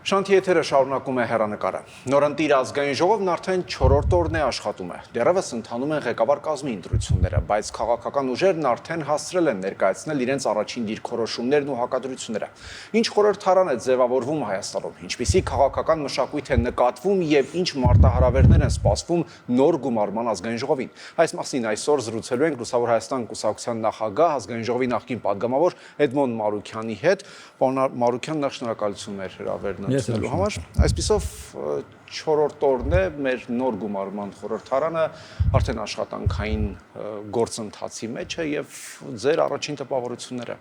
Շանթի եթերը շարունակում է հեռանկարը։ Նորընտիր ազգային ժողովն արդեն 4-րդ օրն է աշխատում է։ Դեռևս ընթանում են ղեկավար կազմի ընտրությունները, բայց քաղաքական ուժերն արդեն հասցրել են ներկայացնել իրենց առաջին դիրքորոշումներն ու հակադրությունները։ Ինչ խորհրդարան է ձևավորվում Հայաստանում, ինչպիսի քաղաքական մշակույթ է նկատվում եւ ինչ մարտահրավերներ են սպասվում նոր գումարման ազգային ժողովին։ Այս մասին այսօր զրուցելու ենք Լուսավոր Հայաստան կուսակցության նախագահ, ազգային ժողովի նախկին պատգամավոր Էդմոնդ Մարուքյանի հետ։ Պարոն Մարուքյան, նախ շնորհակալություն հրավերն ընդունելու համար։ Այսպիսով 4-րդ օրն է մեր նոր գումարման խորհրդարանը արդեն աշխատանքային գործընթացի մեջ է եւ ձեր առաջին տպավորությունները։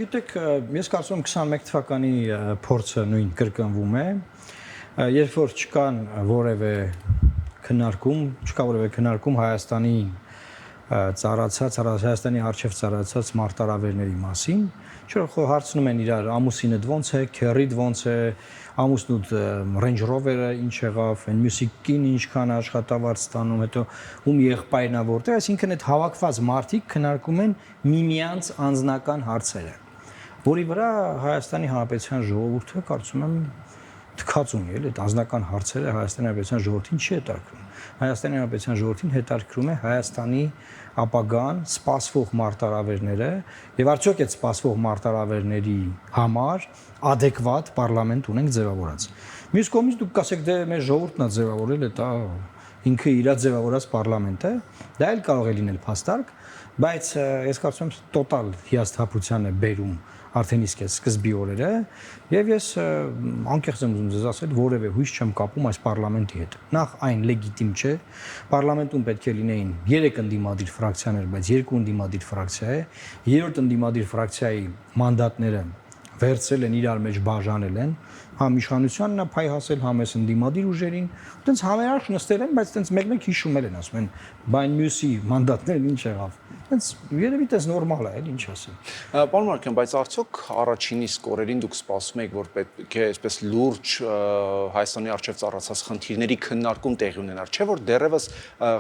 Գիտեք, ես կարծում եմ 21 թվականի փորձը նույն կրկնվում է, երբ որ չկան որևէ քննարկում Հայաստանի Հայաստանի արչև ծառացած մարտահրավերների մասին, չէ՞ հարցնում են իրար ամուսինդ ոնց է, քեռիդ ոնց է, ամուսնուդ Range Rover-ը ինչ եղավ, այն մյուսիկին ինչքան աշխատավարձ ստանում, հետո ում եղբայրն է որտեղ, այսինքն այդ հավաքված մարդիկ քննարկում են միմյանց անձնական հարցերը, որի վրա Հայաստանի Հանրապետության ժողովուրդը կարծում եմ թքած ունի, այդ անձնական հարցերը Հայաստանի Հանրապետության ժողովրդին չի հետաքրքրում։ Հայաստանի Հանրապետության ժողովրդին հետաքրքրում է Հայաստանի ապագան, սպասվող մարտահրավերները եւ արդյոք այդ սպասվող մարտահրավերների համար adekvat պարլամենտ ունենք ձևավորած։ Մյուս կողմից դուք կասեք, դե մեր ժողովուրդն է ձևավորել, դա ինքը իր ձևավորած պարլամենտ է, դա էլ կարող է լինել փաստարկ, բայց ես կարծում եմ տոտալ հիասթափության է բերում արդեն իսկ այս սկզբի օրերը եւ ես անկեղծ եմ ուզում ձեզ ասել, որևէ հույս չեմ կապում այս պարլամենտի հետ։ Նախ այն լեգիտիմ չէ, պարլամենտում պետք է լինեին 3 ընդդիմադիր ֆրակցիաներ, բայց 2 ընդդիմադիր ֆրակցիա է, երրորդ ընդդիմադիր ֆրակցիայի մանդատները վերցել են իրար մեջ բաժանել են, համ իշխանությանն է փայ հասել, համ էս ընդդիմադիր ուժերին, այտենց համերաշխ նստել են, բայց այտենց մեկ-մեկ հիշում են, ասում են, բայն մյուսի մանդատներն ինչ եղավ։ Այտենց երևի այտենց նորմալ է, ինչ ասեմ։ Պարոն Մարուքյան, բայց արդյոք առաջին իսկ օրերին դուք սպասում եք, որ պետք է այսպես լուրջ Հայաստանի արչև ծառացած խնդիրների քննարկում տեղի ունենար, չէ՞ որ դեռևս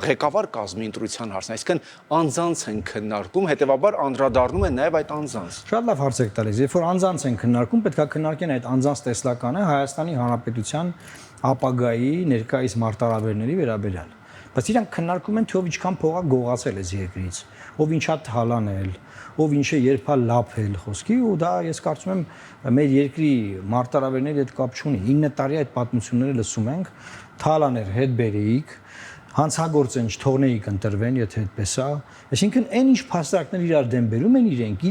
ղեկավար կազմի ընտրության հարցն, այսինքն անձանց են քննարկում, հետեւաբար անդրադառնում են նաեւ այդ անձանց։ Շատ լավ հարց եք տալիս, երբ որ անձանց են քննարկում, պետք է քննարկեն այդ անձանց տեսլականը Հայաստանի Հանրապետության ապագայի ներկայիս մարտահրավերների վերաբերյալ։ Բայց իրանք քննարկում են, թե ով ինչքան փող է գողացել այս երկրից, ով ինչա թալանել, ով ինչ է երբա լափել խոսքի, ու դա ես կարծում եմ մեր երկրի մարտահրավերների հետ կապ չունի։ 9 տարի այդ պատմությունները լսում ենք, թալաներ հետ բերեիք, հանցագործեն չթողնեիք ընտրվեն, եթե այդպես է, այսինքն այն ինչ փաստարկներ իրար դեմ բերում են իրենք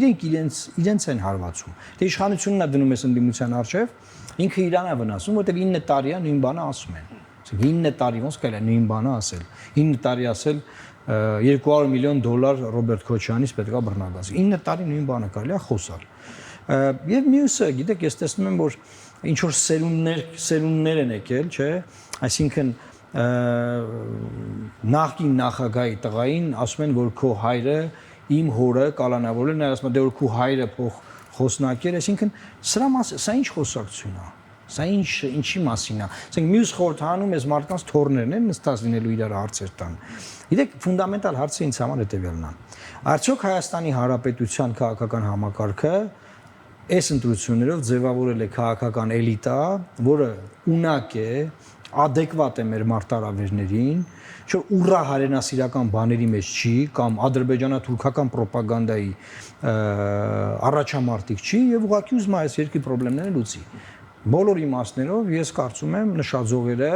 իրենց են հարվածում։ Դե իշխանությունն է դնում էս ընդդիմության արչև, ինքը իրան է վնասում, որտեղ 9 տարի է նույն բանը ասում են։ 9 տարի ոնց կարելի է նույն բանը ասել։ 9 տարի ասել $200 միլիոն Ռոբերտ Քոչյանից պետքա բռնագազ։ 9 տարի նույն բանը կարելի է խոսալ։ Եվ մյուսը, գիտեք, ես տեսնում եմ, որ ինչ որ սերունդներ են եկել, չէ, այսինքն նախկին նախագահի տղային ասում են, որ քո հայրը իմ հորը կալանավորել, նա ասում է, դե որ քո հայրը փող խոսնակեր, այսինքն սա ինչ խոսակցություն է։ Սա ինչի մասին է։ Ասենք մյուս խորհրդարանում այս մարդկանց թորներն են նստած լինելու իրար հարցեր տան։ Գիտեք, ֆունդամենտալ հարցը ինձ համար հետևյալն է։ Արդյոք Հայաստանի Հանրապետության քաղաքական համակարգը այս ընտրություններով ձևավորել է քաղաքական էլիտա, որը ունակ է, adekvat է մեր մարտահրավերներին, չէ՞ ուռա հայրենասիրական բաների մեջ չի, կամ ադրբեջանա-թուրքական ռոպագանդայի առաջամարտիկ չի եւ ուղղակի ուզում է այս երկրի խնդիրները լուծի։ Բոլոր իմաստներով ես կարծում եմ նշաձողերը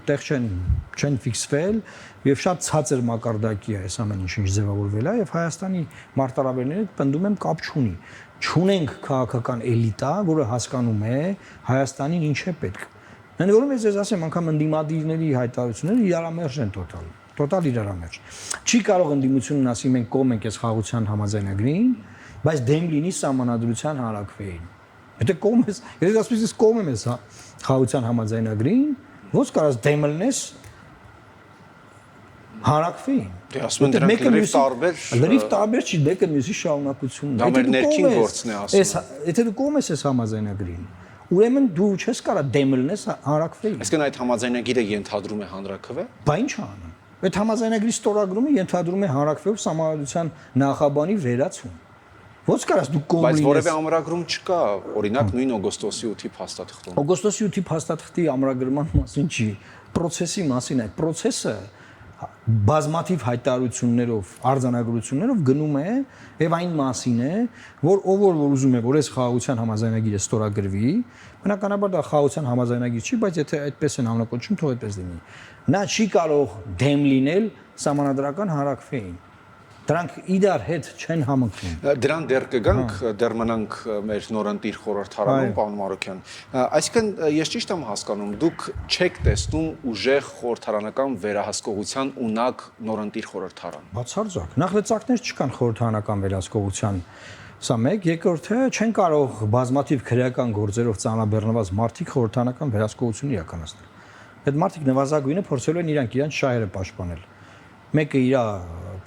տեղ չեն ֆիքսվել եւ շատ ցածր մակարդակի է այս ամեն ինչ ձևավորվել է եւ Հայաստանի մարտահրավերները պնդում եմ կապ չունի։ Չունենք քաղաքական էլիտա, որը հասկանում է Հայաստանին ինչ է պետք։ Ընդ որում ես ասեմ, անգամ ընդդիմադիրների հայտարարությունները իրարամերժ են տոտալ իրարամերժ։ Չի կարող ընդդիմությունն ասի մենք կողմ ենք այս խաղաղության համաձայնագրին, բայց դեմ լինի սահմանադրության հարակվեին։ Եթե կողմ ես, ես ասում եմ կողմ եմ ես խաղաղության համաձայնագրին, ոնց կարաս դեմ լինես հարակվեին։ Դե ասում են դրանք լրիվ տարբեր չի, մեկը մյուսի շարունակությունն է։ Դա մեր ներքին գործն է ասում։ Եթե դու կողմ ես այս համաձայնագրին, ուրեմն դու չես կարա դեմ լինես հարակվեին։ Այսինքն այդ համաձայնագիրը ենթադրում է հանրաքվե։ Բա ինչ անում։ Այդ համաձայնագրի ստորագրումը ենթադրում է հանրաքվեով սահմանադրության նախաբանի վերացում։ Ոնց կարաս դու կողմ Բայց լինես։ որևէ ամրագրում չկա, օրինակ նույն օգոստոսի 8-ի փաստաթղթում։ Օգոստոսի 8-ի փաստաթղթի ամրագրման մասին չի, process-ի մասին է։ Process-ը բազմաթիվ հայտարարություններով, արձանագրություններով գնում է եւ այն մասին է, որ որ ուզում է, որ այս խաղաղության համաձայնագիրը ստորագրվի, բնականաբար դա խաղաղության համաձայնագիր չի, բայց եթե այդպես են համապատասխանում, թող այդպես լինի։ Նա չի կարող դեմ լինել սահմանադրական հանրակրվեին։ Դրանք իրար հետ չեն համընկնում։ Դրան դեռ կգանք, դեռ մնանք մեր նորընտիր խորհրդարանում, պարոն Մարոկյան։ Այսինքն ես ճիշտ եմ հասկանում, դուք չեք տեսնում ուժեղ խորհրդարանական վերահսկողության ունակ նորընտիր խորհրդարան։ Բացարձակ։ Նախլծակներ չկան խորհրդարանական վերահսկողության։ Սա մեկ, երկրորդը չեն կարող բազմաթիվ քրեական գործերով ծանրաբեռնված մարդիկ խորհրդարանական վերահսկողություն իրականացնել։ Այդ մարդիկ նվազագույնը փորձելու են իրանք շահերը պաշտպանել։ Մեկը իր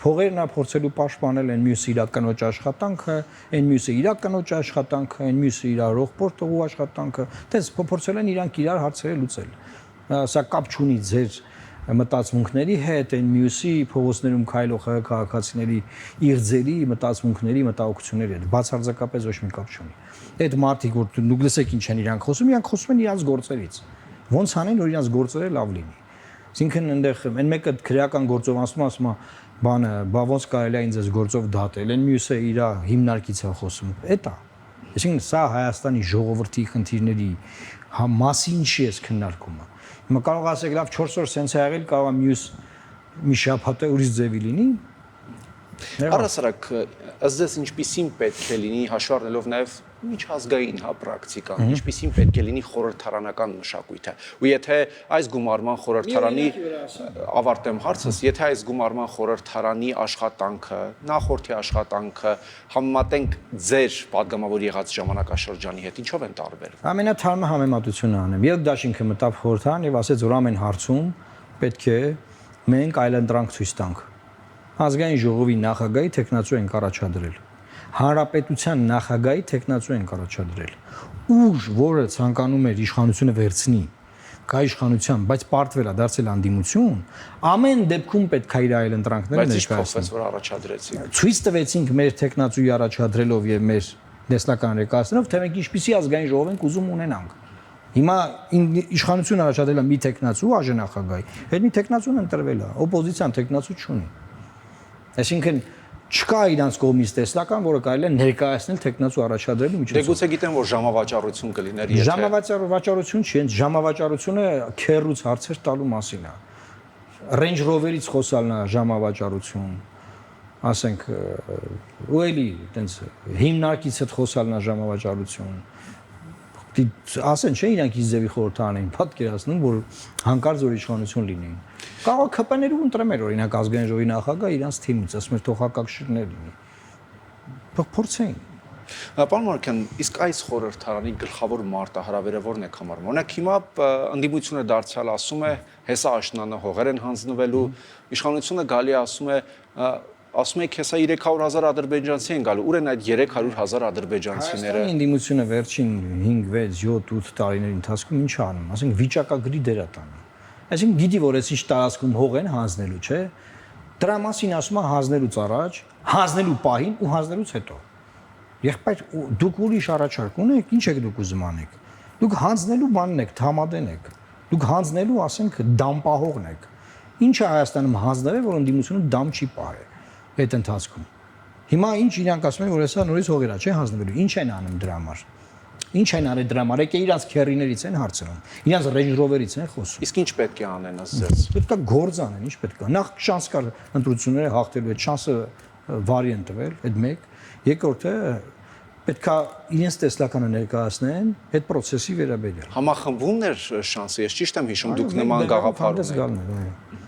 փողերն է փորձելու պաշտպանել, այն մյուսը իր կնոջ աշխատանքը, այն մյուսը իր կնոջ աշխատանքը, այն մյուսը իր ռոհբորդ տղու աշխատանքը, դες փորձել են իրանք իրար հարցերը լուծել։ Սա կապ չունի ձեր մտածմունքների հետ, այն մյուսի փողոցներում քայլող քաղաքացիների իղձերի մտածմունքների, մտահոգությունների հետ բացարձակապես ոչ մի կապ չունի։ Այդ մարդիկ, որ դուք լսեք ինչ են իրանք խոսում են իրանց գործերից։ Ոնց անեն, որ իրանց գործերը լավ լինի։ Այսինքն այնտեղ այն մեկը քրեական գործով ասում է, բանը, բա ոնց կարելի է ինձ այս գործով դատել, այն մյուսը իր հիմնարկից է խոսում։ Էտա։ Այսինքն սա Հայաստանի ժողովրդի խնդիրների մասին չի էս քննարկումը։ Հիմա կարող ասեք, լավ 4 օր սենց է եղել, կարող է մյուս մի շաբաթ ուրիշ ձևի լինի։ Առասարակ, ըստ ձեզ ինչպիսին պետք է լինի, հաշվի առնելով նաև միջազգային պրակտիկան, ինչպիսին պետք է լինի խորհրդարանական մշակույթը։ Ու եթե այս գումարման խորհրդարանի ավարտեմ հարցս, եթե այս գումարման խորհրդարանի աշխատանքը, նախորդի աշխատանքը համեմատենք ձեր падգամավոր եղած ժամանակաշրջանի հետ, ինչով են տարբերվում։ Ամենաթարմը համեմատությունը անեմ։ Երբ դաշինքը մտավ խորհրդարան եւ ասեց, որ ամեն հարցում պետք է մենք այլընտրանք ցույց տանք։ Ազգային ժողովի նախագահի տեխնացու են առաջադրել։ Հանրապետության նախագահի տեխնացու են առաջադրել։ Ուժ, որը ցանկանում էր իշխանությունը վերցնի, կա իշխանության, բայց պարտվել է դարձել անդիմություն, ամեն դեպքում պետք է իր այլընտրանքները ներկայացնել։ Բայց ինչ փոխվեց, որ առաջադրեցիք։ Ցույց տվեցինք մեր տեխնացուի առաջադրելով եւ մեր դեսլական ներկայացնելով, թե մենք ինչպիսի ազգային ժողով ենք ուզում ունենանք։ Հիմա իշխանությունը առաջադրել է մի տեխնացու աժնախագահի, այդ մի տեխնացուն ընտրվել է, օպոզիցիան տեխնացու չունի։ Այսինքն չկա իրանց կողմից տեսլական, որը կարելի է ներկայացնել տեխնացու առաջադրելու միջոցով։ Դե գուցե գիտեմ, որ ժամավաճառություն կլիներ, եթե ժամավաճառություն չի, հենց ժամավաճառությունը քերուց հարցեր տալու մասին է։ Range Rover-ից խոսալն է ժամավաճառություն, ասենք, ու էլի այտենց հիմնարկից հետ խոսալն է ժամավաճառություն։ Ասեն չէ, իրանք իզեւի խորհրդարան էին պատկերացնում, որ հանկարծ որ իշխանություն լինեին։ Կարող է ԿՊ-ները ընտրել, օրինակ ազգային ժողովի նախագահ իրանց թիմից, ասում էր թող հակակշիռներ լինի։ Փորձեին։ Պարոն Մարոկյան, իսկ այս խորհրդարանի գլխավոր մարտահրավերը ո՞րն է համարվում։ Օրինակ հիմա ընդդիմությունը դարձյալ ասում է, հեսա աշնանը հողեր են հանձնվելու, իշխանությունը գալի ասում է հեսա 300,000 ադրբեջանցի են գալու, ուր են այդ 300,000 ադրբեջանցիները։ Հայաստանի ընդդիմությունը վերջին 5, 6, 7, 8 տարիների ընթացքում ինչ անում, ասենք վիճակագրի դեր է տանում։ Այսինքն գիտի, որ այս ինչ տարածքում հող են հանձնելու, չէ։ Դրա մասին ասում է հանձնելուց առաջ, հանձնելու պահին ու հանձնելուց հետո։ Եղբայր դուք ուրիշ առաջարկ ունեք, ինչ եք դուք ուզում անեք։ Դուք հանձնելու բանն եք, թամադեն եք։ Դուք հանձնելու, ասենք, դամպահողն եք։ Ինչ է Հայաստանում հանձնվել, որ ընդդիմությունը դամ չի պահել այդ ընթացքում։ Հիմա ինչ իրանք ասում են, որ հեսա նորից հողերա չէ հանձնվելու։ Ինչ են անում դրա համար։ Ինչ են արել դրա համար, եկե իրանց քերիներից են հարցնում։ Իրանց Range Rover-ից են խոսում։ Իսկ ինչ պետք է անեն ըստ ձեզ։ Պետք է գործ անեն, ինչ պետք է։ Նախ շանս կար ընտրությունները հաղթելու, այդ շանսը վարի են տվել, այդ մեկ։ Երկրորդը պետք է իրենց տեսլականը ներկայացնեն այդ process-ի վերաբերյալ։ Համախմբվում էր շանսը, ես ճիշտ եմ հիշում, դուք նման գաղափար ունեք։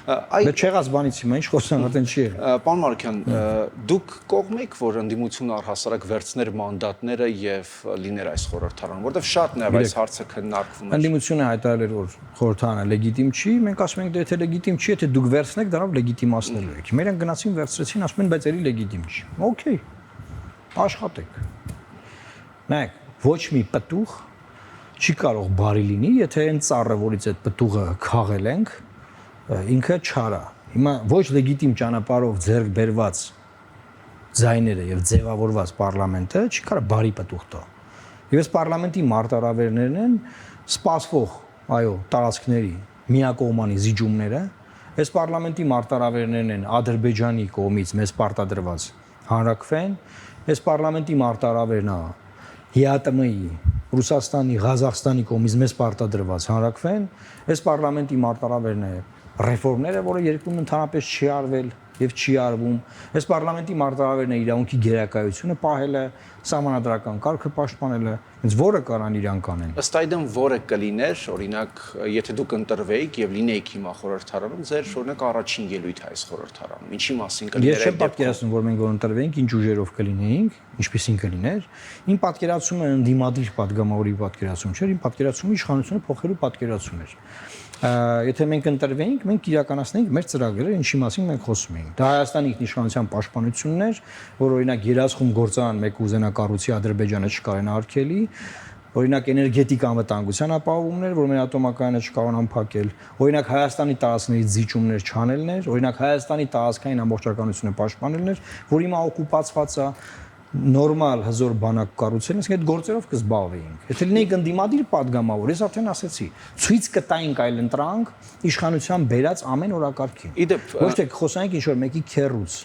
Բայց չեղած բանից հիմա ինչ խոսանք, այդեն չի եղել։ Պարոն Մարոկյան, դուք կողմ եք, որ ընդդիմությունը առհասարակ վերցներ մանդատները եւ լիներ այս խորհրդարան, որովհետեւ շատ նաև այս հարցը քննարկվում է։ Ընդդիմությունը հայտարարել էր, որ խորհրդարանը լեգիտիմ չի, մենք ասում ենք, դե եթե լեգիտիմ չի, եթե դուք վերցնեք, դրանով լեգիտիմացնելու եք։ Մերեն գնացին վերցրեցին, ասում են, բայց էլի լեգիտիմ չի։ Okay։ Աշխատեք։ Նայեք, ոչ մի պտուղ չի կարող բարի լինի, եթե այն ծառը, որից այդ պտուղը քաղել ենք, ինքը չարա։ Հիմա ոչ լեգիտիմ ճանապարհով ձեռք բերված ձայները եւ ձևավորված պարլամենտը չի կարող բարի պտուղ տա։ Եվ այս պարլամենտի մարտահրավերներն են սպասվող, այո, տարածքների միակողմանի զիջումները, այս պարլամենտի մարտահրավերներն են Ադրբեջանի կողմից մեզ պարտադրված հանրակրվեն, այս պարլամենտի մարտահրավերն է ՀԱՏՄ-ի, Ռուսաստանի, Ղազախստանի կողմից մեզ պարտադրված հանրակրվեն, այս պարլամենտի մարտահրավերն է ռեֆորմները, որը երկրում ընդհանրապես չի արվել եւ չի արվում։ Այս պարլամենտի մարտահրավերն է իրավունքի գերակայությունը պահելը, սահմանադրական կարգը պաշտպանելը, հենց որը կարան իրանք անեն։ Ըստ այդմ որը կլիներ, օրինակ, եթե դուք ընտրվեիք եւ լինեիք հիմա խորհրդարանում, ձեր օրինակ առաջին ելույթը այս խորհրդարանում, ինչի մասին կլիներ։ Ես չեմ պատկերացնում, որ մենք ընտրվեինք, ինչ ուժերով կլինեինք, ինչպեսին կլիներ։ Իմ պատկերացումը ընդդիմադիր падգամավորի պատկերացում չէր, իմ պատկերացումը իշխանությունը փոխելու պատկերացում էր։ Եթե մենք ընտրվեինք, մենք իրականացնեինք մեր ծրագրերը, ինչի մասին մենք խոսում էինք։ Դա Հայաստանի ինքնիշխանության պաշտպանությունն էր, որ օրինակ երազխում գործարան մեկ ուզենակառույցի Ադրբեջանը չկարեն արգելի, օրինակ էներգետիկ անվտանգության ապահովումներ, որ մեր ատոմակայանը չկարողանան փակել, օրինակ Հայաստանի տարածքների զիջումներ չանելն էր, օրինակ Հայաստանի տարածքային ամբողջականությունը պաշտպանելն էր, որ հիմա օկուպացված է նորմալ հզոր բանակ կառուցելն, իսկ այդ գործերով կզբաղվեինք։ Եթե լինեինք ընդդիմադիր падգամավոր, ես արդեն ասեցի, ցույց կտայինք այլ ընտրանք իշխանության բերած ամեն օրակարգին։ Իդեպ ոչ թե խոսանք ինչ որ մեկի քերուց։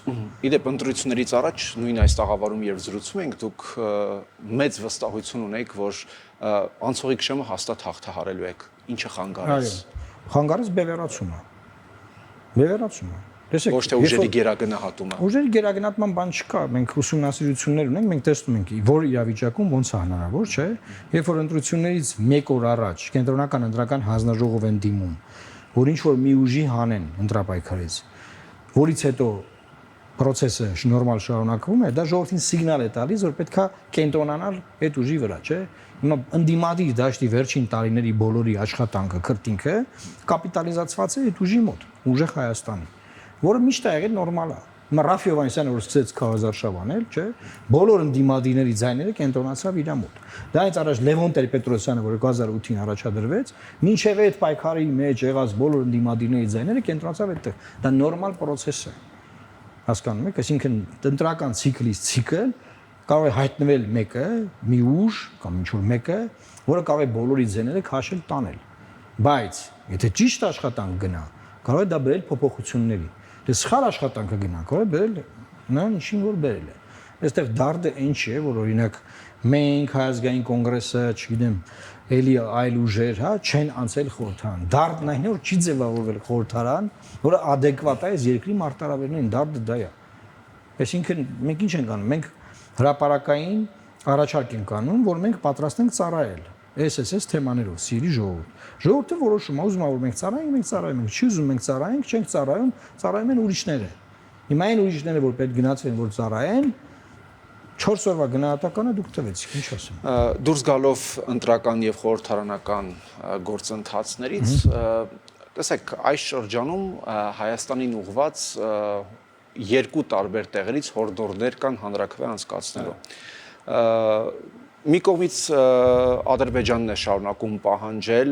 Իդեպ ընտրություններից առաջ նույն այս տաղավարում երբ զրուցում ենք, դուք մեծ վստահություն ունեիք, որ անցողի քշեմը հաստատ հաղթահարելու եք։ Ինչը խանգարեց։ Այո։ Խանգարեց բևեռացումը։ Բևեռացումը։ Տեսեք, ոչ թե ուժերի գերագնահատումը։ Ուժերի գերագնահատման բան չկա, մենք ուսումնասիրություններ ունենք, մենք տեսնում ենք, որ իրավիճակում ոնց է հնարավոր, չէ՞։ Երբ որ ընտրություններից 1 օր առաջ կենտրոնական ընտրական հանձնաժողով են դիմում, որ ինչ որ մի ուժի հանեն ընտրապայքարից, որից հետո process-ը նորմալ շարունակվում է, դա ժողովրդին սիգնալ է տալիս, որ պետքա կենտրոնանալ այդ ուժի վրա, չէ՞։ Հիմա ընդդիմադիր դաշտի վերջին տարիների բոլորի աշխատանքը, քրտինքը կապիտալիզացված է այդ ուժի մոտ, ուժեղ Հայաստանի, որը միշտ է եղել նորմալ է։ Հիմա Ռաֆ Հովհաննիսյանը որ սկսեց քարոզարշավ անել, չէ՞, բոլոր ընդդիմադիրների ձայները կենտրոնացավ իր մոտ։ Դրանից առաջ Լևոն Տեր-Պետրոսյանը, որ 2008-ին առաջադրվեց, մինչև այդ պայքարի մեջ եղած բոլոր ընդդիմադիրների ձայները կենտրոնացավ այդտեղ։ Դա նորմալ process է։ Հասկանում եք, այսինքն ընտրական ցիկլից ցիկլ կարող է հայտնվել մեկը, մի ուժ կամ ինչ որ մեկը, որը կարող է բոլորի ձայները քաշել տանել։ Բայց եթե ճիշտ աշխատանք գնա, կարող է դա բերել փոփոխությունների։ Դե սխալ աշխատանքը գնա, կարող է բերել նրան ինչին որ բերել է։ Այստեղ դարդը ինչ է, որ օրինակ մենք Հայազգային կոնգրեսը, չգիտեմ, էլի այլ ուժեր, հա, չեն անցել խորհրդարան։ Դարդն այն է, որ չի ձևավորվել խորհրդարան, որը adekvat է այս երկրի մարտահրավերներին, դարդը դա է։ Այսինքն մենք ինչ ենք անում, մենք հրապարակային առաջարկ ենք անում, որ մենք պատրաստ ենք ծառայել SSS թեմաներով, սիրի ժողովուրդ։ Ժողովուրդը որոշում է, ուզում է որ մենք ծառայենք, մենք ծառայում ենք, չի ուզում մենք ծառայենք, չենք ծառայում, ծառայում են ուրիշները։ Հիմա այն ուրիշները, որ պետք գնացեն, որ ծառայեն, 4 օրվա գնահատականը դուք տվեցիք, ինչ ասեմ։ Դուրս գալով ընտրական եւ խորհրդարանական գործընթացներից, տեսեք, այս շրջանում Հայաստանին ուղված երկու տարբեր տեղերից հորդորներ կան հանրաքվե անցկացնելու։ Մի կողմից Ադրբեջանն է շարունակում պահանջել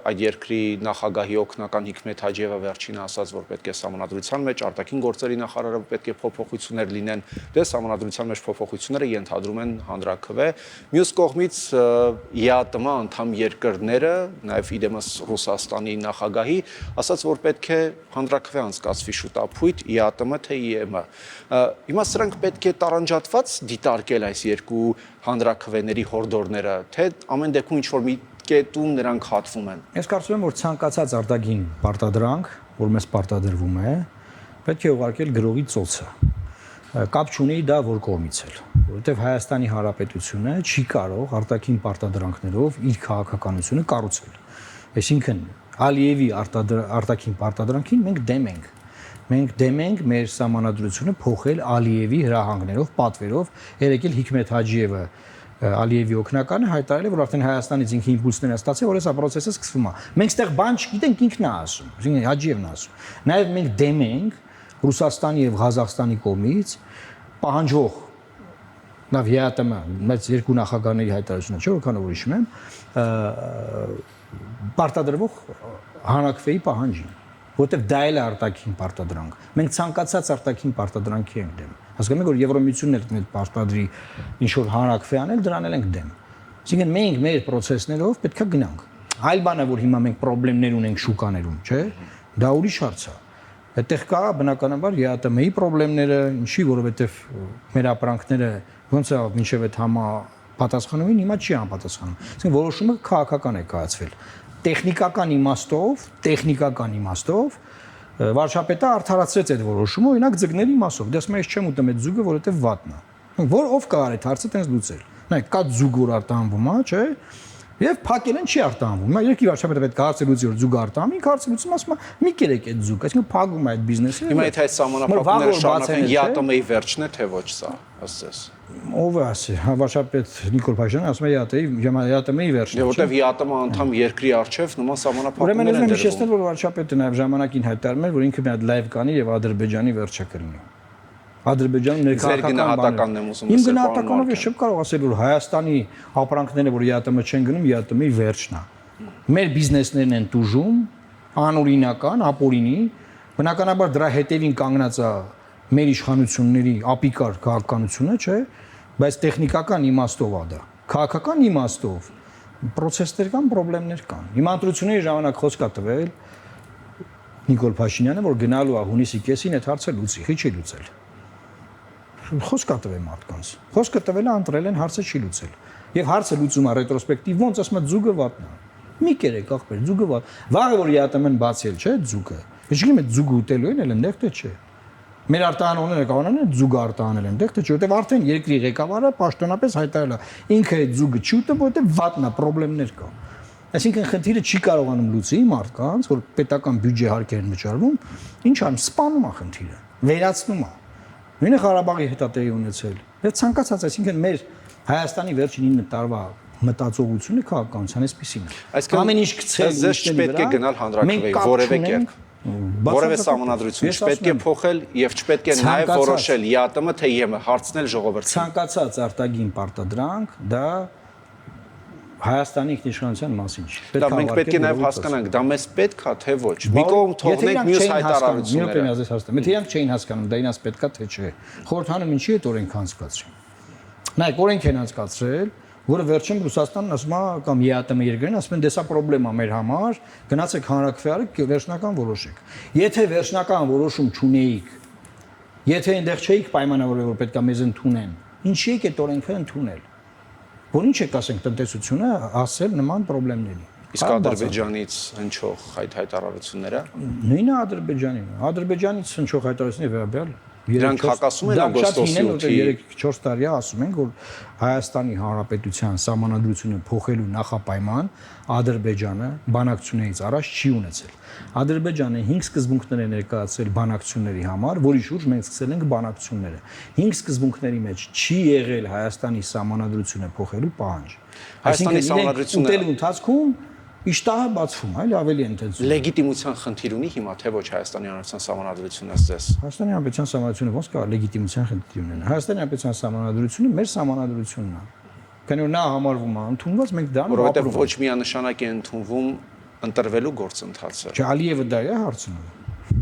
այդ երկրի նախագահի օգնական Հիկմեթ Հաջիևը վերջինը ասաց, որ պետք է սահմանադրության մեջ արտաքին գործերի նախարարը պետք է փոփոխություններ լինեն, դե սահմանադրության մեջ փոփոխությունները ենթադրում են հանրաքվե։ Մյուս կողմից ԵԱՏՄ անդամ երկրները, նաև իդեմս Ռուսաստանի նախագահի ասաց, որ պետք է հանրաքվե անցկացվի շուտապույտ ԵԱՏՄ թե ԻԵՄ։ Հիմա սրանք պետք է տարանջատված դիտարկել այս երկու հանրաքվեների հորդորները, թե ամեն դեպքում ինչ-որ մի կետում նրանք հատվում են։ Ես կարծում եմ, որ ցանկացած արտաքին պարտադրանք, որ մեզ պարտադրվում է, պետք է ուղարկել գրողի ծոցը։ Կապ չունի դա որ կողմից էլ, որովհետև Հայաստանի Հանրապետությունը չի կարող արտաքին պարտադրանքներով իր քաղաքականությունը կառուցել։ Այսինքն Ալիևի արտաքին պարտադրանքին մենք դեմ ենք։ Մենք դեմ ենք մեր սահմանադրությունը փոխել Ալիևի հրահանգներով, պատվերով, երեկել Հիկմեթ Հաջիևը Ալիևի օգնականը հայտարարել է, որ արդեն Հայաստանից ինքը իմպուլսներ է ստացել, որ այս process-ը սկսվում է։ Մենք ստեղ բան չգիտենք, ինքն է ասում, այսինքն Հաջիևն է ասում։ Նաև մենք դեմ ենք Ռուսաստանի եւ Ղազախստանի կողմից պահանջող նաեւ ԵԱՏՄ, մեծ երկու նախագահների հայտարարությունը, չէ՞ որքան որ հիշում եմ, պարտադրվող հանրաքվեի պահանջին։ որովհետև դա էլ է արտաքին պարտադրանք։ Մենք ցանկացած արտաքին պարտադրանքի ենք դեմ։ Հասկանում եք, որ Եվրոմիությունն էլ այդ պարտադրի ինչ որ հանրակրվե անել, դրան էլ ենք դեմ։ Այսինքն մենք մեր process-ներով պետքա գնանք։ Այլ բան է, որ հիմա մենք խնդիրներ ունենք շուկաներում, չէ՞։ Դա ուրիշ հարց է։ Այդտեղ կա բնականաբար ԵԱՏՄ-ի խնդիրները, ինչի, որովհետև մեր ապրանքները ոնց է մինչև այդ պատասխանում են, հիմա չի անպատասխանում։ Այսինքն որոշումը քաղաքական է կայացվել։ Տեխնիկական իմաստով վարչապետը արդարացրեց այդ որոշումը, օրինակ ձկների մասով։ Դες ես չեմ ուտում այդ ձուկը, որովհետև վատն է։ Որ ով կար այդ հարցը տենց լուծել։ Նայեք, կա ձուկ որ արտահանվում է, չէ՞։ Եվ փակելն չի արտահանվում։ Հիմա երկի վարչապետը պետք է հարցը լուծի, որ ձուկ արտահանի, հարցը լուծում ասում է՝ մի կերեք այդ ձուկ, այսինքն փակում է այդ բիզնեսը։ Հիմա այդ սահմանափակումները շարունակեն ԵԱՏՄ-ի վերջն է, թե ոչ սա, ըստ ով է ասի, վարչապետ Նիկոլ Փաշինյանը ասում է ԵԱՏՄ-ի վերջն է։ Որտեվ ԵԱՏՄ անդամ երկրի արչև նման սահմանափակումներ են դրվում։ Ուրեմն ես որ վարչապետը նաև ժամանակին հայտարարում էր, որ ինքը մի հատ լայվ կանի եւ Ադրբեջանի վերջը կլինի։ Ադրբեջանում ներքաղաքական եմ ուզում ասել։ Իմ գնահատականով ես չեմ կարող ասել, որ Հայաստանի ապրանքները, որ ԵԱՏՄ չեն գնում, ԵԱՏՄ-ի վերջն է։ Մեր բիզնեսներն են տուժում, անօրինական, ապօրինի, բնականաբար դրա հետևին կանգնած է մեր իշխանությունների ապիկար քաղաքականությունը, չէ՞, բայց տեխնիկական իմաստով է դա։ Քաղաքական իմաստով process-ներ կան, խնդիրներ կան։ Հիմա ընտրությունների ժամանակ խոսք է տվել Նիկոլ Փաշինյանը, որ գնալու է հունիսի կեսին այդ հարցը լուծի, չի լուծել։ Խոսք է տվել մարդկանց։ Խոսքը տվել է, ընտրել են, հարցը չի լուծել։ Եվ հարցը լուծում է ռետրոսպեկտիվ, ոնց ասում է ձուկը վատնա։ Մի կերեք ախպեր, ձուկը վատ։ Վաղը որ ԵԱՏՄ-ն բացել, չէ՞, ձուկը։ Ինչի՞ մեծ ձուկը ուտելու են, էլ այնտեղ թե չէ։ Մեր արտահանողները կանոնն են ձուկ արտահանել են, դեռ թե չէ, որտեվ արդեն երկրի ղեկավարը պաշտոնապես հայտարարել է, ինքը այդ ձուկը չի ուտում, որտեվ վատնա, խնդիրներ կա։ Այսինքն խնդիրը չի կարողանում լուծի մարդկանց, որ պետական բյուջե հարկեր են վճարվում, ինչ անում, սպանում է խնդիրը, վերացնում է։ Նույնը Ղարաբաղի հետ է տեղի ունեցել։ Եվ ցանկացած, այսինքն մեր Հայաստանի վերջին 9 տարվա մտածողությունը քաղաքականության էսպիսին է։ Ամեն ինչ գցել, ձեզ չպետք է գնալ հանրաքվեի որևէ կերպ։ Որևէ սահմանադրություն չպետք է փոխել եւ չպետք է նաեւ որոշել ԵԱՏՄ թե ԵՄ հարցնել ժողովրդին։ Ցանկացած արտագին պարտադրանք դա Հայաստանի ինքնիշխանության մասին չի։ Դա մենք պետք է նաեւ հասկանանք, դա մեզ պետք է թե ոչ։ Մի կողմ թողնենք մյուս հայտարարությունները։ Եթե իրանք չէին հասկանում, դա ինձ պետք է թե չէ։ Խորհրդանում ինչի է օրենք անցկացրին։ Նայեք, օրենք են անցկացրել, որը վերջում Ռուսաստանն ասում է կամ ԵԱՏՄ երկրին ասում են դեսա խնդրեմա մեր համար, գնացեք հանրաքվե արեք, վերջնական որոշեք։ Եթե վերջնական որոշում չունեիք, եթե այնտեղ չէիք պայմանավորել, որ պետք է մեզ ընդունեն, ինչի եք այդ օրենքը ընդունել։ Որ ինչ եք ասենք տնտեսությունը ասել նման խնդիրների։ Իսկ Ադրբեջանից հնչող հայտարարությունները։ Նույնը Ադրբեջանից հնչող հայտարարությունների վերաբերյալ Դրանք հակասում են օգոստոսի 8-ի 3-4 տարի ասում են, որ Հայաստանի Հանրապետության սահմանադրությունը փոխելու նախապայման Ադրբեջանը բանակցություններից առաջ չի ունեցել։ Ադրբեջանը 5 սկզբունքներ է ներկայացրել բանակցությունների համար, որի շուրջ մենք սկսել ենք բանակցությունները։ 5 սկզբունքների մեջ չի եղել Հայաստանի սահմանադրությունը փոխելու պահանջ։ Հայաստանի սահմանադրությունը ուտելու ընթացքում իշտահը բացվում, այլ ավելի ինտենսիվ։ Լեգիտիմության խնդիր ունի հիմա թե ոչ Հայաստանի Հանրապետության սահմանադրությունը ըստ ձեզ։ Հայաստանի Հանրապետության սահմանադրությունը ոնց կարող լեգիտիմության խնդիր ունենա։ Հայաստանի Հանրապետության սահմանադրությունը մեր սահմանադրությունն է։ Քանի որ նա համարվում է ընդունված, մենք դրան որովհետև ոչ միանշանակ է ընդունվում ընտրվելու գործընթացը։ Չէ, Ալիևը դա է հարցնում։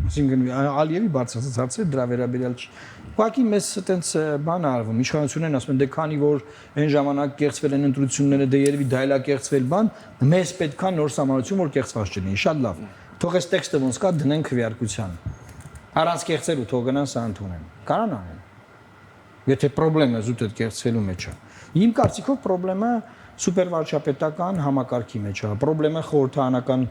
Այսինքն Ալիևի բարձրացած հարցը դրա վերաբերյալ չի։ Ուղղակի մեզ այտենց բան արվում, իշխանություններն ասում են դե քանի որ այն ժամանակ կեղծվել են ընտրությունները, դե երևի դա էլա կեղծվել բան, մեզ պետքա նոր սահմանություն, որ կեղծված չլինի։ Շատ լավ։ Թող այս տեքստը ոնց կա դնեն քվեարկության։ Առանց կեղծելու թող գնան սա ընդունեն։ Կարան անեն։ Եթե խնդրեմը զուտ այդ կեղծվելու մեջ է։ Իմ կարծիքով խնդրեմը սուպերվարչապետական համակարգի մեջ է։ Խնդրեմը խորհրդարանական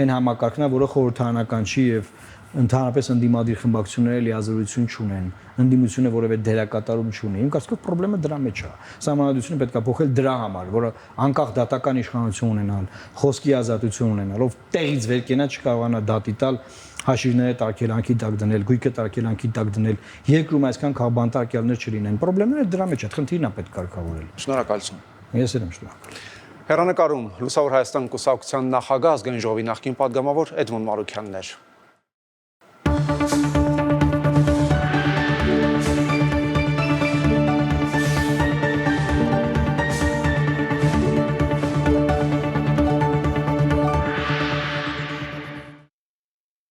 այն համակարգն է, որը խորհրդարանական չի եւ ընդհանրապես ընդդիմադիր խմբակցությունները լիազորություն չունեն, ընդդիմությունը որևէ դերակատարում չունի։ Իմ կարծիքով խնդրեմը դրա մեջ է։ Սահմանադրությունը պետք է փոխել դրա համար, որը անկախ դատական իշխանություն ունենալ, խոսքի ազատություն ունենալ, ով տեղից վեր կենա չկարողանա դատի տալ, հաշիվները տարգելանքի տակ դնել, գույքը տարգելանքի տակ դնել, երկրում այսքան քաղբանտարկյալներ չլինեն։ Խնդիրները դրա մեջ է, խնդիրն է պետք կարգավորել։ Շնորհակալություն։ Ես եմ շնորհակալ։ Հեռանկարում Լուսավոր Հայաստան կուսակցության նախագահ ազգային ժողովի նախկին պատգամավոր Էդմոն Մարուքյանն էր։